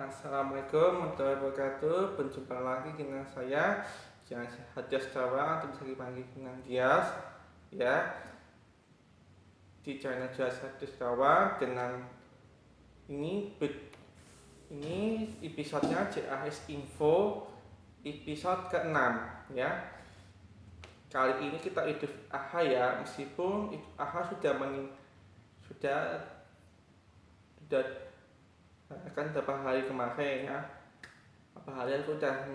Assalamualaikum warahmatullahi wabarakatuh. Berjumpa lagi dengan saya Hadias Dawa atau bisa dipanggil dengan Dias ya, di channel Dias Hadias Dawa. Dengan ini ini episodenya JAS Info episode ke-6 ya. Kali ini kita Idul Adha ya, meskipun Idul Adha sudah kan beberapa hari kemarin ya. Beberapa hari itu udah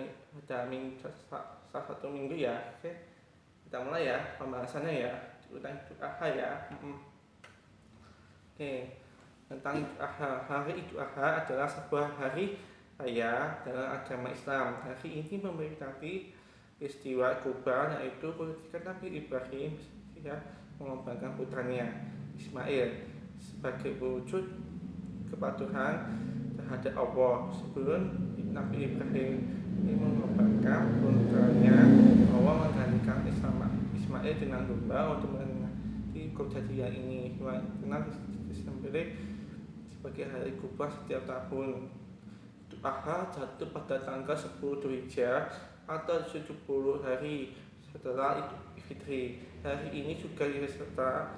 salah satu minggu ya. Oke, kita mulai ya pembahasannya ya tentang Idul Adha ya. Oke, tentang Idul Adha. Hari Idul Adha adalah sebuah hari raya dalam agama Islam. Hari ini memperingati peristiwa Kurban, yaitu ketika Nabi Ibrahim ya mengorbankan putranya Ismail sebagai wujud kepatuhan terhadap Allah. Sebelum Nabi Ibrahim ini mengorbankan putranya, Allah menggantikan Ismail dengan domba untuk menanti kejadian ini. Karena disembelih sebagai hari Kurban setiap tahun. Idul Adha jatuh pada tanggal 10 Dzulhijjah atau 70 hari setelah Idul Fitri. Hari ini juga diserta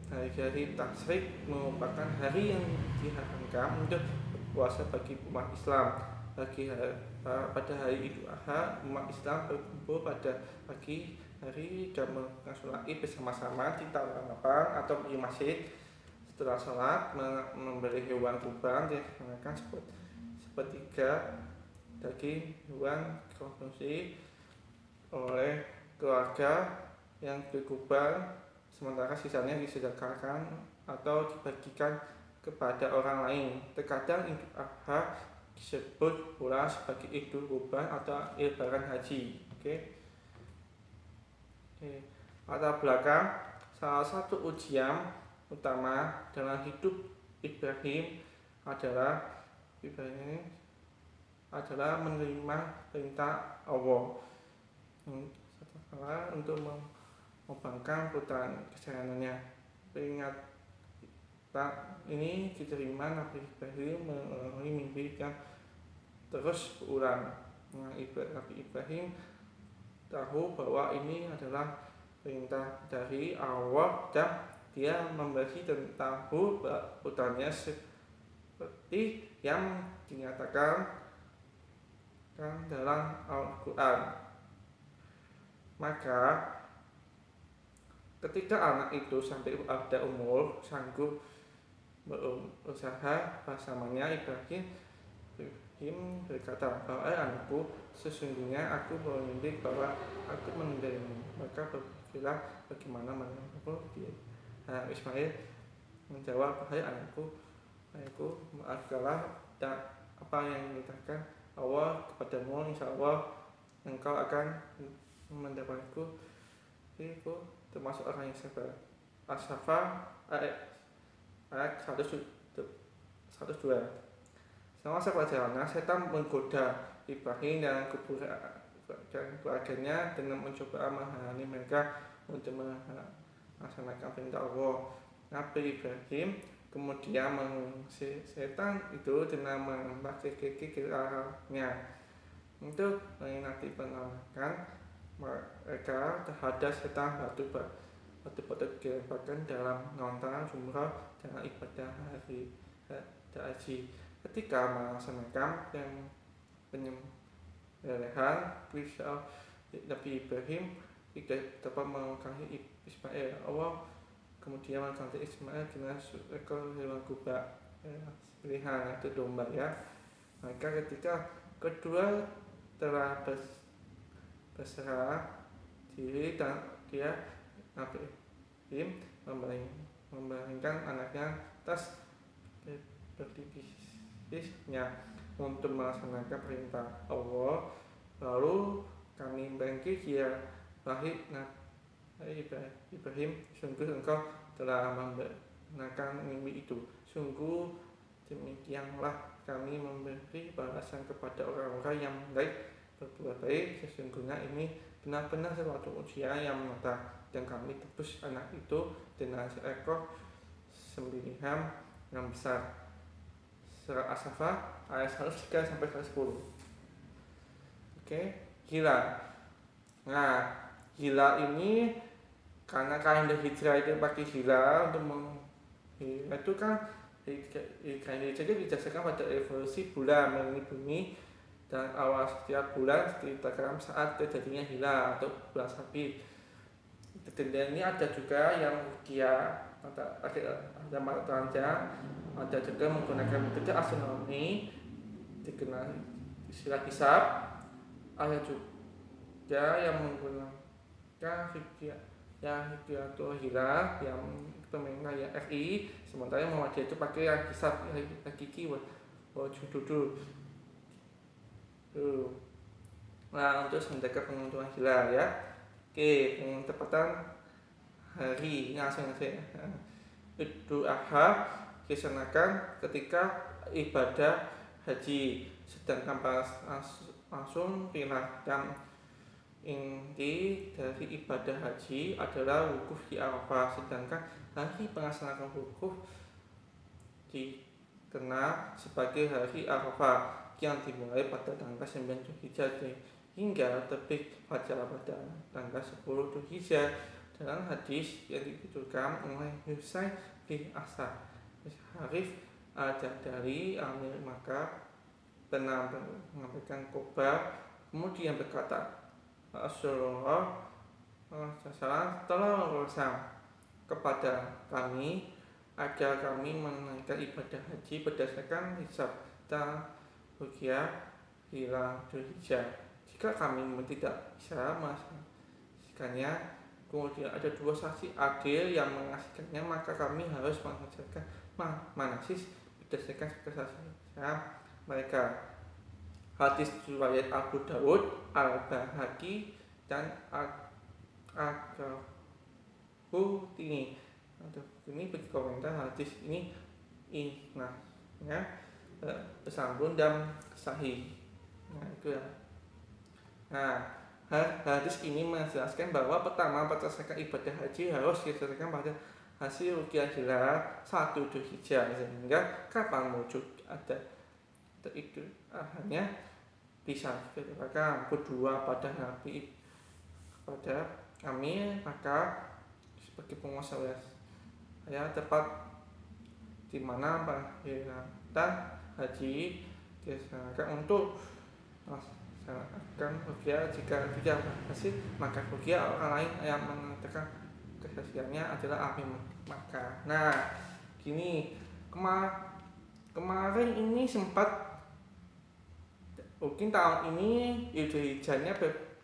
hari-hari Tasyrik, merupakan hari yang diharamkan untuk berpuasa bagi umat Islam. Pada hari Idul Adha, umat Islam berkumpul pada pagi hari dan melakukan sholat Id bersama-sama di taman lapang atau di masjid. Setelah sholat, membeli hewan kurban dilaksanakan sepertiga daging hewan konsumsi oleh keluarga yang berkurban, sementara sisanya disedekahkan atau dibagikan kepada orang lain. Terkadang Idul Adha disebut pula sebagai Idul Kurban atau Lebaran Haji. Oke. Latar belakang, salah satu ujian utama dalam hidup Ibrahim adalah menerima perintah Allah untuk mengorbankan putra kesayangannya. Peringatan ini diterima Nabi Ibrahim melalui mimpi yang terus berulang. Nabi Ibrahim tahu bahwa ini adalah perintah dari Allah dan dia memberitahu putranya seperti yang dinyatakan dalam Al-Quran. Maka ketika anak itu sampai ada umur sanggup berusaha bersamanya, Ibrahim berkata bahwa anakku, sesungguhnya aku bermimpi bahwa aku meninggalmu. Maka berpikirlah bagaimana menangkapku dia. Ismail menjawab, hai anakku, maafkanlah apa yang dimintakan Allah kepadamu, insya Allah engkau akan mendapatku. Itu termasuk orang yang sabar. As-Safa ayat 102. Selama perjalanan, setan menggoda Ibrahim dan keluarganya dengan mencoba menghalangi mereka untuk melaksanakan perintah Allah. Nabi Ibrahim kemudian mengusir setan itu dengan menembak kaki ke arahnya untuk mengingati penolakan mereka terhadap setan. Batu-batu dilemparkan dalam lontaran jumrah dengan ibadah haji. Ketika melaksanakan penyembelihan, Nabi Ibrahim tidak dapat mengalahkan Ismail. Allah kemudian mengganti Ismail dengan seekor hewan kurban pilihan, yaitu domba ya. Maka ketika kedua telah berserah diri dan dia, Nabi Ibrahim membaringkan anaknya atas berdikisnya untuk melaksanakan perintah Allah. Lalu kami bangkit dia, wahai Ibrahim, sungguh engkau telah membenarkan mimpi itu. Sungguh demikianlah kami memberi balasan kepada orang-orang yang baik berbuat baik. Sesungguhnya ini benar-benar suatu ujian yang nyata, dan kami tebus anak itu dengan seekor sembelihan yang besar. surat As-Saffat ayat 103 sampai 110. Oke, hilal. Nah, hilal ini karena kalender hijrah itu pakai hilal untuk itu kan kalender hijrah itu didasarkan pada evolusi bulan mengelilingi bumi, dan awal setiap bulan ditetapkan saat terjadinya hilal atau bulan sabit. Dan ini ada juga yang ada mata telanjang, ada juga menggunakan metode astronomi dikenal istilah hisab, ada juga yang menggunakan hikmah atau hilal yang pemerintah ya RI, sementara Muhammadiyah itu pakai yang hisab hakiki wajib duduk. Nah, untuk sementara penentuan hilal ya. Oke, penetapan hari langsung saja. Idul Adha dilaksanakan ketika ibadah haji, sedangkan langsung dilakukan inti dari ibadah haji adalah wukuf di Arafah, sedangkan hari pelaksanaan wukuf dikenal sebagai hari Arafah yang dimulai pada tanggal 9 Dzulhijjah hingga terbit fajar pada tanggal 10 Dzulhijjah. Dalam hadis yang dituturkan oleh Husain bin Harith ada dari Amir Makkah pernah menyampaikan khobar, kemudian berkata, Rasulullah telah berusaha kepada kami agar kami menunaikan ibadah haji berdasarkan hisab dan ruqyah hilal Dzulhijjah. Jika kami tidak bisa melaksanakannya, kemudian ada dua saksi adil yang mengaksikannya, maka kami harus mengajarkan manasis berdasarkan kesaksian mereka. Hadis riwayat Abu Dawud, Al-Baihaqi dan Al-Qurtubi. Ini bagi komentar hadis ini ya, bersambung dan sahih. Nah, itu ya. Nah, hadis ini menjelaskan bahwa pertama berdasarkan ibadah haji harus didasarkan pada hasil ruqyah hilal 1 Dzulhijjah, sehingga kapan wujud ada itu hanya bisa dikatakan. Kedua, pada Nabi pada kami, maka sebagai penguasa ya tepat di mana dan haji dilaksanakan untuk melaksanakan ruqyah. Jika tidak berhasil, maka ruqyah orang lain yang mengatakan kesaksiannya adalah ahli Makkah. Nah, gini, kemarin ini sempat, mungkin tahun ini Idul Hijjahnya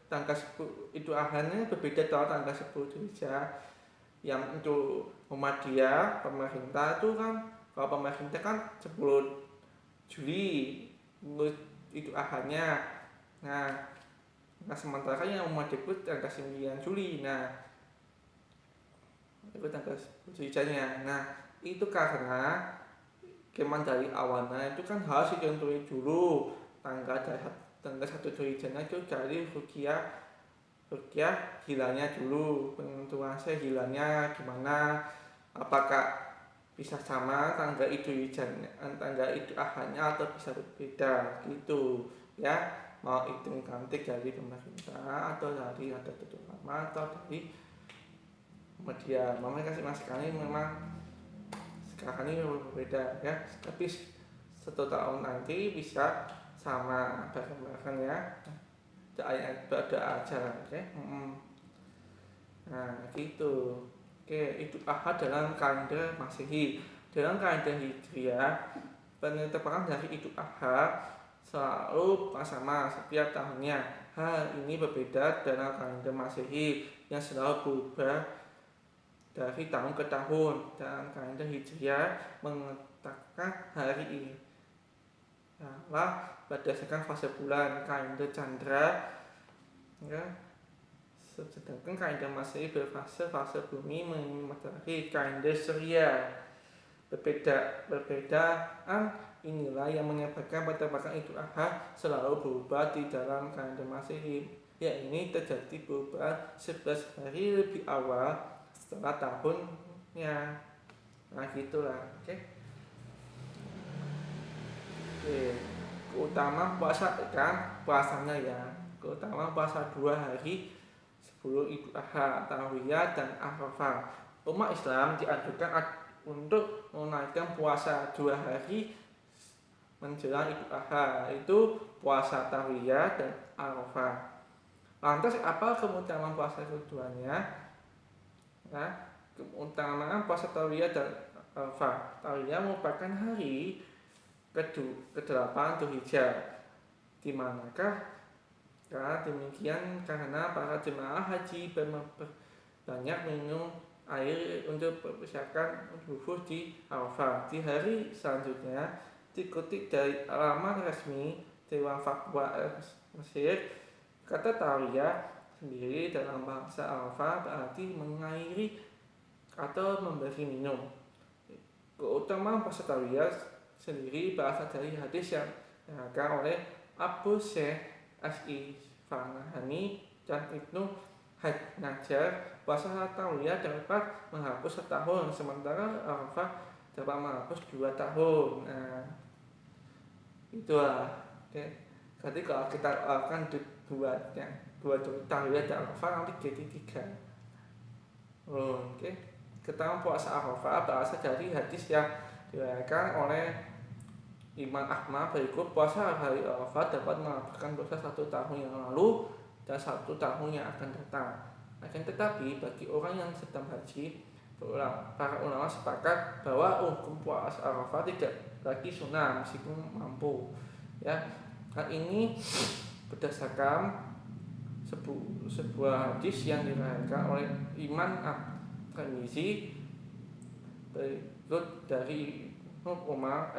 tanggal 10, Idul Adhanya berbeda dengan tanggal 10 Dzulhijjah. Yang untuk Muhammadiyah pemerintah itu kan, kalau pemerintah kan 10 Juli Idul Adhanya. Nah sementara yang Muhammadiyah itu tanggal 9 Juli. Nah itu tanggal 10 Dzulhijjahnya. Nah itu karena keman dari awalnya itu kan harus ditentuin dulu tanggal 1 Dzulhijjahnya itu dari ruqyah hilalnya dulu, penentuan hilalnya gimana, apakah bisa sama tanggal Idul Hijjahnya, tanggal Idul Adhanya, atau bisa berbeda gitu ya. Mau hitung kantik dari pemerintah atau dari Nahdlatul Ulama atau dari media, mereka masing-masing memang sekarang ini berbeda ya, tapi 1 tahun nanti bisa sama bareng-bareng ya. Ada acara, oke. Nah gitu. Oke, Idul Adha dalam kalender Masehi. Dalam kalender Hijriah, penetapan dari Idul Adha selalu sama setiap tahunnya. Hal ini berbeda dalam kalender Masehi yang selalu berubah dari tahun ke tahun. Dalam kalender Hijriah menetapkan hari ini berdasarkan fase bulan, kalender Chandra ya. Sedangkan kalender Masehi berfase bumi mengelilingi matahari, kalender Surya. Perbedaan inilah yang menyebabkan penetapan Idul Adha selalu berubah di dalam kalender Masehi. Ya, ini terjadi perubahan 11 hari lebih awal setelah tahunnya. Nah gitulah, oke. Oke, keutamaan puasa kan puasanya ya. Keutamaan puasa 2 hari sebelum Idul Adha, Tarwiyah dan Arafah. Umat Islam dianjurkan untuk menunaikan puasa 2 hari menjelang Idul Adha, itu puasa Tarwiyah dan Arafah. Lantas apa keutamaan puasa keduanya? Nah, keutamaan puasa Tarwiyah dan Arafah. Tarwiyah merupakan hari ke-8 Dzulhijjah, di manakah demikian karena para jemaah haji banyak minum air untuk mempersiapkan wukuf di Arafah. Di hari selanjutnya, dikutip dari alamat resmi Dewan Fatwa Mesir, kata Tarwiyah sendiri dalam bahasa Arafah berarti mengairi atau memberi minum. Keutamaan puasa Tarwiyah sendiri berasal dari hadis yang diriwayatkan oleh Abu Syekh As-Isfahani dan Ibnu Hajar. Puasa Tarwiyah dapat menghapus setahun, sementara Arafah dapat menghapus 2 tahun. Nah, itulah. Oke. Jadi kalau kita akan dua Tarwiyah dan Arafah nanti jadi 3. Oke. Ketahuan puasa Arafah berasal dari hadis yang diriwayatkan oleh Imam Ahmad berikut: puasa hari Arafah dapat menghapuskan dosa 1 tahun yang lalu dan 1 tahun yang akan datang. Akan tetapi bagi orang yang sedang haji, para ulama sepakat bahwa hukum puasa Arafah tidak lagi sunnah meskipun mampu. Ya, hal ini berdasarkan sebuah hadis yang diriwayatkan oleh Imam At-Tirmizi berikut dari Umar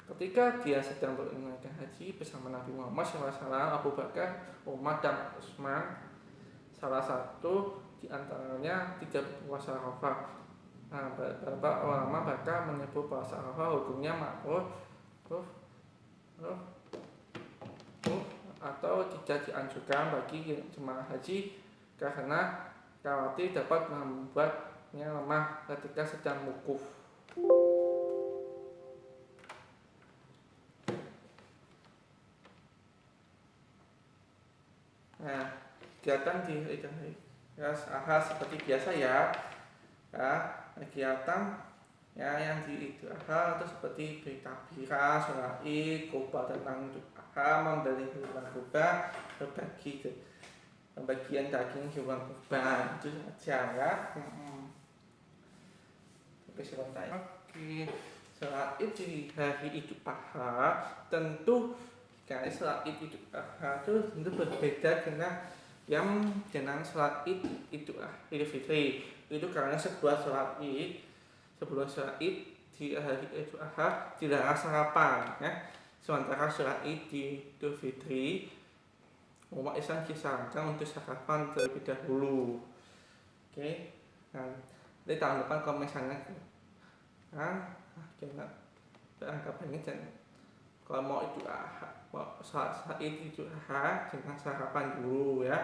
ketika dia sedang menunaikan haji bersama Nabi Muhammad SAW, Abu Bakar, Umar dan Utsman salah satu di antaranya tidak berpuasa Arafah. Nah, beberapa ulama bahkan menyebut puasa Arafah hukumnya makruh atau tidak dianjurkan bagi jemaah haji karena khawatir dapat membuatnya lemah ketika sedang wukuf. Nah, kegiatan di Idul seperti biasa ya. Kegiatan yang di Idul Adha itu seperti bertakbirah, sholat Id, khutbah tentang Idul Adha, membeli hewan kurban, berbagi pembagian daging hewan kurban, itu saja ya. Oke, sebentar. Oke, sholat Id di hari Idul Adha tentu karena sholat Id Idul Adha itu tentu berbeda dengan sholat Id Idul Fitri. Itu karena sebelum sholat Id di hari Idul Adha tidak sarapan ya. Sementara sholat Id di Idul Fitri umat Islam disarankan untuk sarapan terlebih dahulu. Oke. Nah, di tahun depan kalau misalnya jangan berangkat ini dan kalau mau Idul Adha, saat Idul Adha jangan sarapan dulu ya.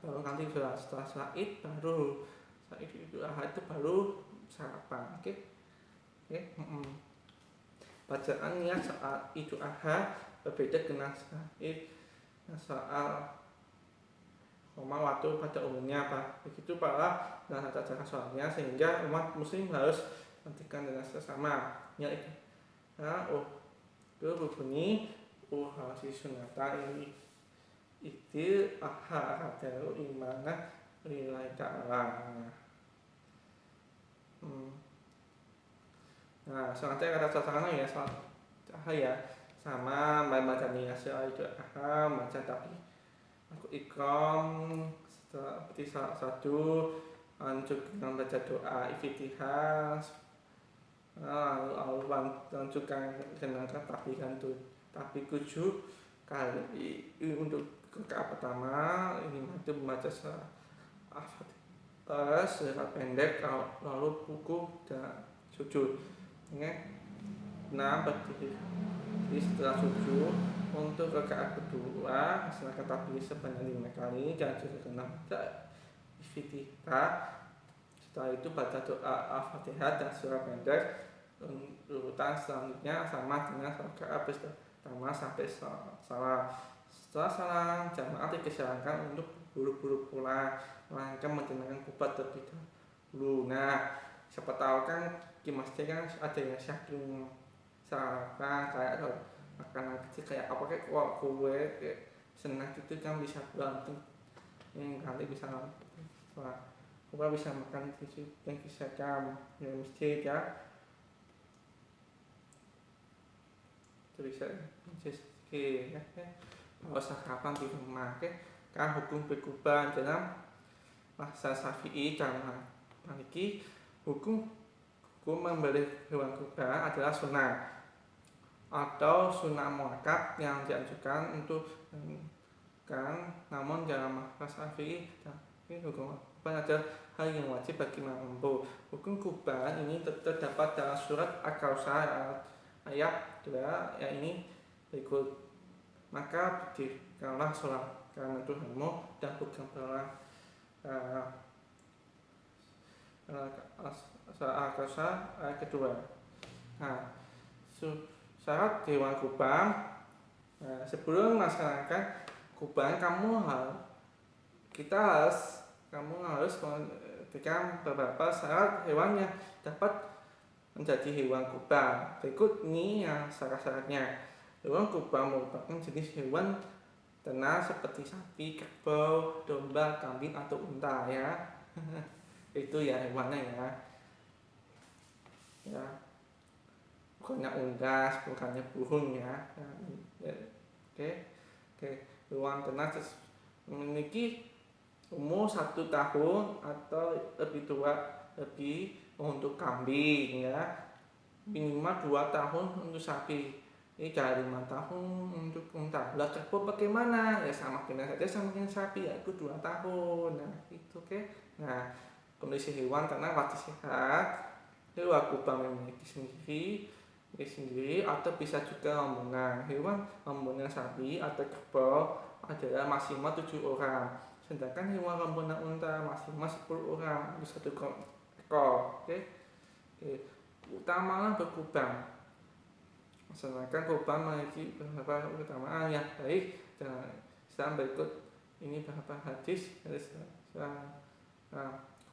Baru nanti setelah sholat Id baru saat Idul Adha itu baru sarapan. Oke. Bacaannya saat Idul Adha berbeda dengan saat Id. Soal waktu pada umumnya begitu pula dan cara sholatnya, sehingga umat muslim harus menghentikan dengan sesama yaitu itu berbunyi hasi sunata ini Idul Adha adalah imana lillahi ta'ala. Nah, selanjutnya kata sasana ya cahaya sama baca niat soal Idul Adha, baca tapi aku ikram seperti salah satu lanjut dengan baca doa iftitihah, lalu lanjutkan dengan tahlilan tapi 7 kali untuk rakaat pertama ini itu membaca surat pendek lalu buku dan sujud. Nah, berdiri setelah sujud untuk rakaat kedua silakan tahlilan sebanyak 5 kali dan juga keenam iftitihah. Setelah itu baca doa Al-Fatihah dan surah pendek urutan selanjutnya sama dengan sholat rakaat pertama sampai salam. Setelah salam, jamaah disarankan untuk buru-buru pulang, melainkan menjenangkan kubat terlebih dahulu. Nah, siapa tahu kan di masjid kan ada yang syahdu sarapan kayak makanan kecil kayak apa kayak kue kayak senang gitu kan bisa bantu nanti bisa wah kita bisa makan di yang bisa kamu di masjid ya itu bisa ya bahwa sarapan di rumah kan hukum berkuban dalam masa Syafi'i dan Maliki hukum membeli hewan kurban adalah sunnah atau sunnah muakkad yang dianjurkan untuk kan, namun dalam mazhab Syafi'i hukum kurban adalah hal yang wajib bagi mampu. Hukum kurban ini terdapat dalam surat Al-Kautsar ayat 2 yang ini berikut. Maka berdirikanlah sholat karena Tuhanmu dan bukanlah Al-Kautsar ayat kedua. Nah, syarat hewan kurban sebelum melaksanakan kurban kamu harus memberikan beberapa syarat hewan yang dapat menjadi hewan kurban. Berikut ini yang syarat-syaratnya. Hewan kurban merupakan jenis hewan ternak seperti sapi, kerbau, domba, kambing atau unta ya. Itu ya hewannya ya. Ya. Bukannya unggas, bukannya burung ya. Oke. Hewan ternak memiliki umur 1 tahun atau lebih tua untuk kambing ya. Minimal 2 tahun untuk sapi. Ini dari 5 tahun untuk unta. Lah kerbau bagaimana? Ya sama dengan sapi yaitu 2 tahun. Nah, itu oke. Nah, kondisi hewan ternak wajib sehat. Hewan kurban memiliki sendiri atau bisa juga rombongan. Hewan rombongan sapi atau kerbau adalah maksimal 7 orang. Sedangkan hewan rombongan unta maksimal 10 orang untuk 1 ekor. Oke. Utamalah berkurban. Sedangkan kurban memiliki beberapa keutamaan yang baik dan berikut ini beberapa hadis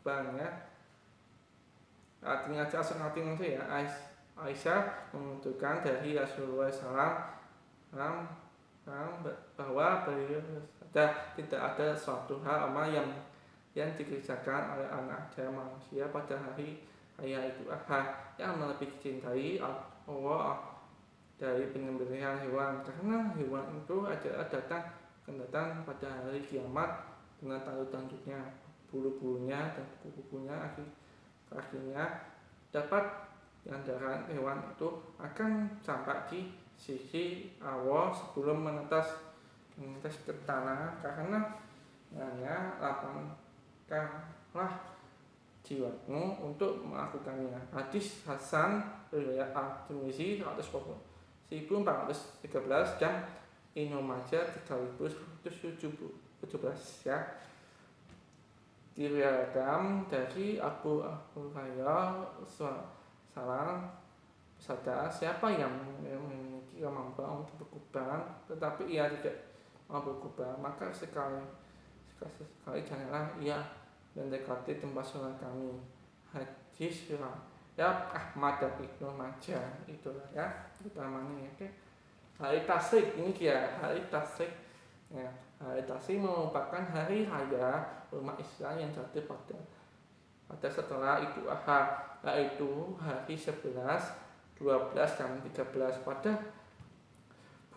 kurban ya. Artinya ya Aisyah menuturkan dari Rasulullah SAW bahwa beliau tidak ada suatu hal yang dikerjakan oleh anak Adam manusia pada hari raya Idul Adha yang lebih dicintai Allah dari penyembelihan hewan, karena hewan itu adalah datang pada hari kiamat dengan tanduk-tanduknya, bulu-bulunya dan kuku-kukunya, kakinya dapat yang darah hewan itu akan sampai di sisi Allah sebelum menetas ke tanah, karena lapangkanlah jiwamu untuk melakukannya. Hadis Hasan riwayat At-Tirmizi 1413 dan Ibnu Majah 3117 ya. Diriwayatkan dari Abu Hurairah salam bersabda, siapa yang memiliki kemampuan untuk berkurban tetapi ia tidak mau berkurban, maka sekali janganlah ia mendekati tempat sholat kami. Hadis ya Ahmad dan Ibnu Majah, itulah ya utamanya. Oke. Hari Tasyrik ini ya, hari Tasyrik ya. Hari Tasyrik merupakan hari raya umat Islam yang jatuh pada setelah Idul Adha, yaitu hari 11, 12 dan 13 pada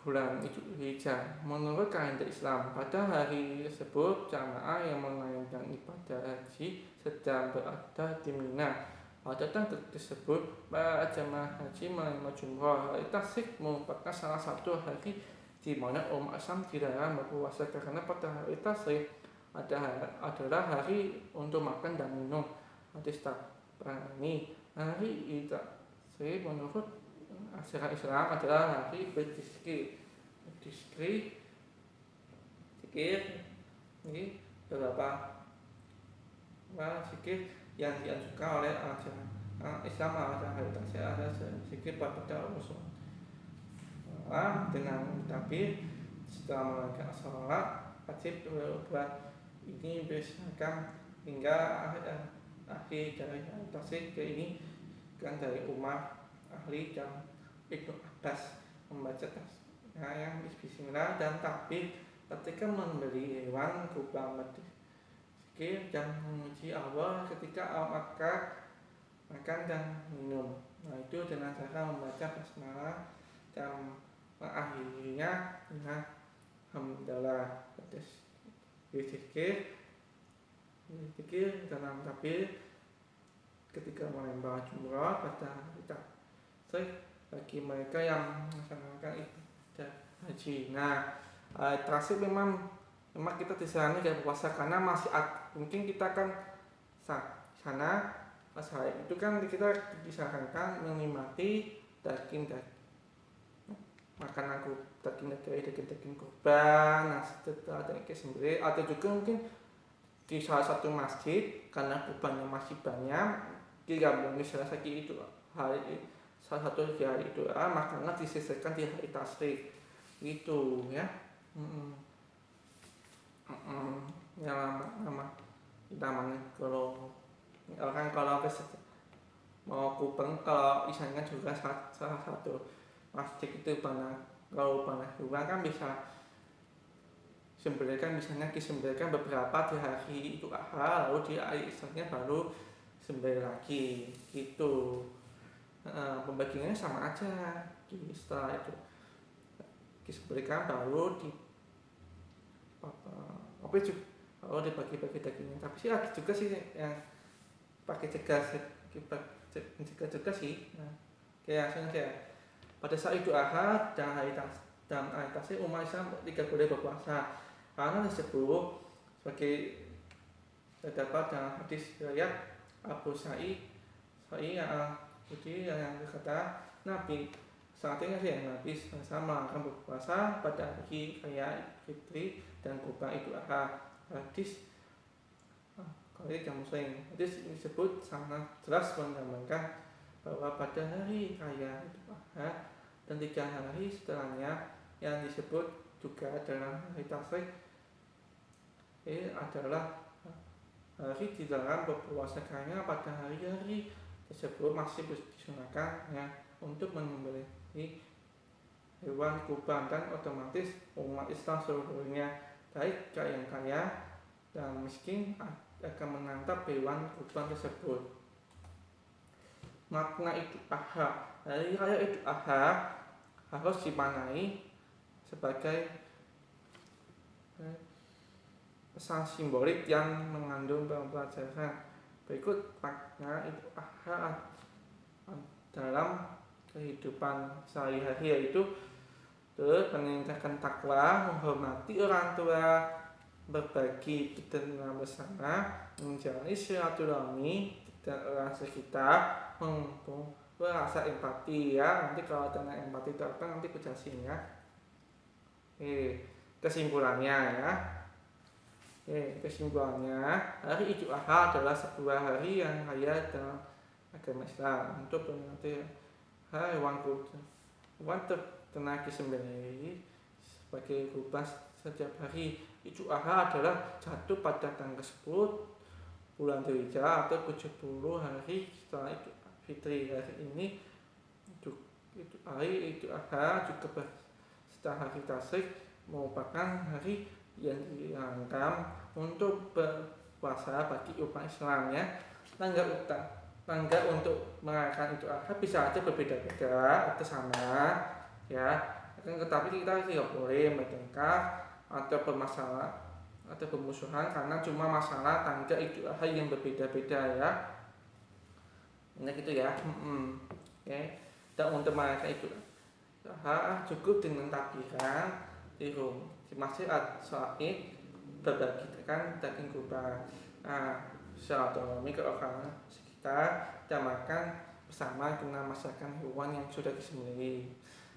bulan Dzulhijjah. Menurut kalender Islam, pada hari tersebut jamaah yang menunaikan ibadah haji sedang berada di Mina. Pada tanggal tersebut, para jamaah haji menerima jumrah. Hari Tasyrik merupakan salah satu hari di mana umat Islam dilarang berpuasa, karena pada hari Tasyrik adalah hari untuk makan dan minum. Hadis Tabrani, hari Tasyrik menurut ajaran Islam adalah hari berzikir. Ini beberapa zikir yang dianjurkan oleh ajaran Islam ada hari tasik ada sedikit berbeda usul dengan tapi setelah mengerjakan sholat wajib berbuat ini berdasarkan hingga akhir dari tasik ke ini kan dari umat ahli dan Ibnu Abbas membaca yang bismillah dan takbir ketika membeli hewan kurban zikir dan memuji Allah ketika makan dan minum. Nah itu dengan cara membaca basmalah dan mengakhirinya dengan hamdalah. Berzikir dalam takbir ketika melempar jumrah pada kita bagi mereka yang melaksanakan ibadah haji. Nah, terakhir memang kita disarankan dari puasa karena masih mungkin kita kan sana saya itu kan kita disarankan menikmati daging makanan daging kurban, nah setelah daging sembelih atau juga mungkin di salah satu masjid karena kurbannya masih banyak digabung misalnya itu salah satu hari itu makanan disisihkan di hari tasrik gitu ya. Ya namanya kalau orang kalau mau kupeng kalau misalnya juga salah satu masjid itu kalau panah hewan kan bisa sembelihkan misalnya disembelihkan beberapa di hari itu lalu di hari isanya baru sembelih lagi gitu. Pembagiannya sama aja setelah itu disembelihkan baru di apa itu kalau dibagi-bagi dagingnya tapi sih ada juga sih yang pakai cegah juga sih. Nah, kayak saya pada saat itu ahad dan hari tasik umat Islam tidak boleh berpuasa karena disebut sebagai terdapat dalam hadis riwayat Abu Sa'id yang berkata Nabi saatnya sih Nabi sama akan berpuasa pada hari raya Fitri dan Kurban Idul Adha. Hadis kalau yang Muslim hadis disebut sangat jelas menggambarkan bahwa pada hari raya Idul Adha dan 3 hari setelahnya yang disebut juga dalam hari tasrik adalah hari dilarang berpuasa karena pada hari-hari tersebut masih disunahkan untuk menyembelih hewan kurban dan otomatis umat Islam seluruhnya baik yang kaya dan miskin akan menangkap hewan kurban tersebut. Makna Idul Adha, hari raya Idul Adha harus dimaknai sebagai pesan simbolik yang mengandung pelajaran. Berikut makna Idul Adha dalam kehidupan sehari-hari yaitu meningkatkan takwa, menghormati orang tua, berbagi dengan bersama, menjalani silaturahmi dan orang sekitar, merasa empati ya. Nanti kalau tentang empati itu apa nanti aku jelasin ya. Kesimpulannya ya. Kesimpulannya hari Idul Adha adalah sebuah hari yang kaya dalam agama Islam untuk menikmati hewan ternak disembelih sebagai kurban setiap hari. Idul Adha adalah jatuh pada tanggal 10 bulan Dzulhijjah atau 70 hari setelah Idul Fitri. Hari ini hari Idul Adha juga setelah hari tasrik merupakan hari yang dianggap untuk berpuasa bagi umat Islam ya. Tanggal untuk merayakan Idul Adha bisa aja berbeda-beda atau sama ya, tetapi kita tidak boleh bertengkar atau bermasalah atau bermusuhan karena cuma masalah tanggal Idul Adha yang berbeda-beda ya. Nah gitu ya. Dan untuk merayakan Idul Adha cukup dengan takbiran di masjid sholat Id, berbagikan daging kurban, silaturahmi ke orang sekitar dan makan bersama dengan masakan hewan yang sudah disembelih.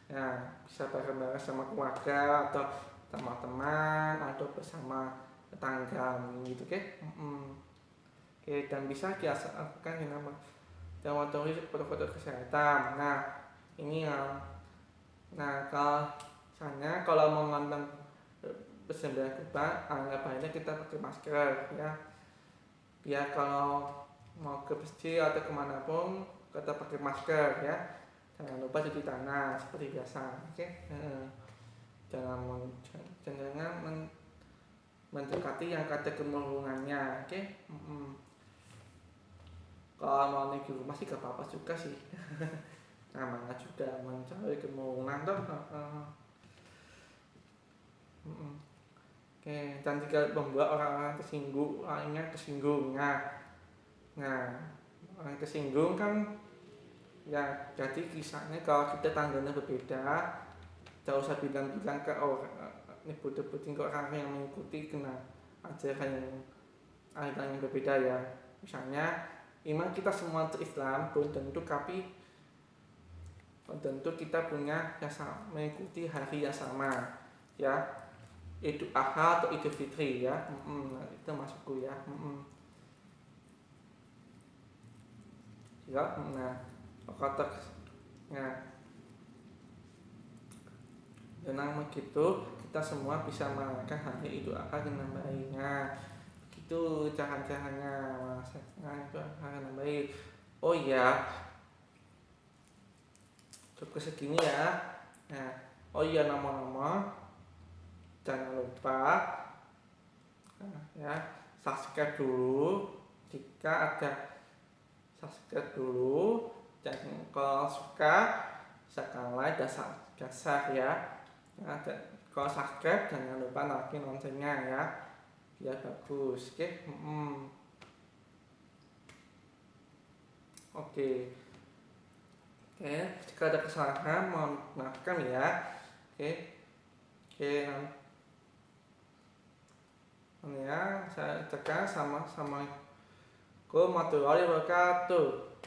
Nah, bisa bareng-bareng sama keluarga atau sama teman atau bersama tetangga gitu, oke? Dan bisa dilakukan yang dan mematuhi protokol kesehatan. Nah, ini yang kalau misalnya kalau mau nonton persembahyangan kurban, alangkah baiknya kita pakai masker ya. Biar kalau mau ke masjid atau kemanapun kita pakai masker ya. Jangan lupa cuci tangan seperti biasa, oke? Jangan mendekati yang ada kerumunan, oke? Kalau mau di rumah sih gak apa-apa juga sih. Namanya juga mencari kerumunan toh. Oke, dan jika membuat orang-orang tersinggung, orangnya tersinggung. Nah, orang tersinggung kan ya, jadi kisahnya kalau kita tanggalnya berbeda, tidak usah bilang-bilang ke orang, nyebut-nyebutin ke orang yang mengikuti kena ajaran yang berbeda ya. Misalnya iman kita semua Islam, belum tentu kita punya yang sama, mengikuti hari yang sama ya. Idul Adha atau Idul Fitri ya. Itu masukku ya. Ya, nah, dengan begitu kita semua bisa merayakan hari Idul Adha dengan baik. Nah, itu cara-caranya Mas. Nah, itu dengan baik. Oh iya, cukup segini ya. Nah, oh iya, nama-nama jangan lupa ya, subscribe dulu jika ada, subscribe dulu, dan kalau suka silahkan like dan share ya. Nah, kalau subscribe jangan lupa nyalakan loncengnya ya, biar bagus, oke? Oke, jika ada kesalahan mohon maafkan ya. Oke, ya, saya tekan sama warahmatullahi wabarakatuh.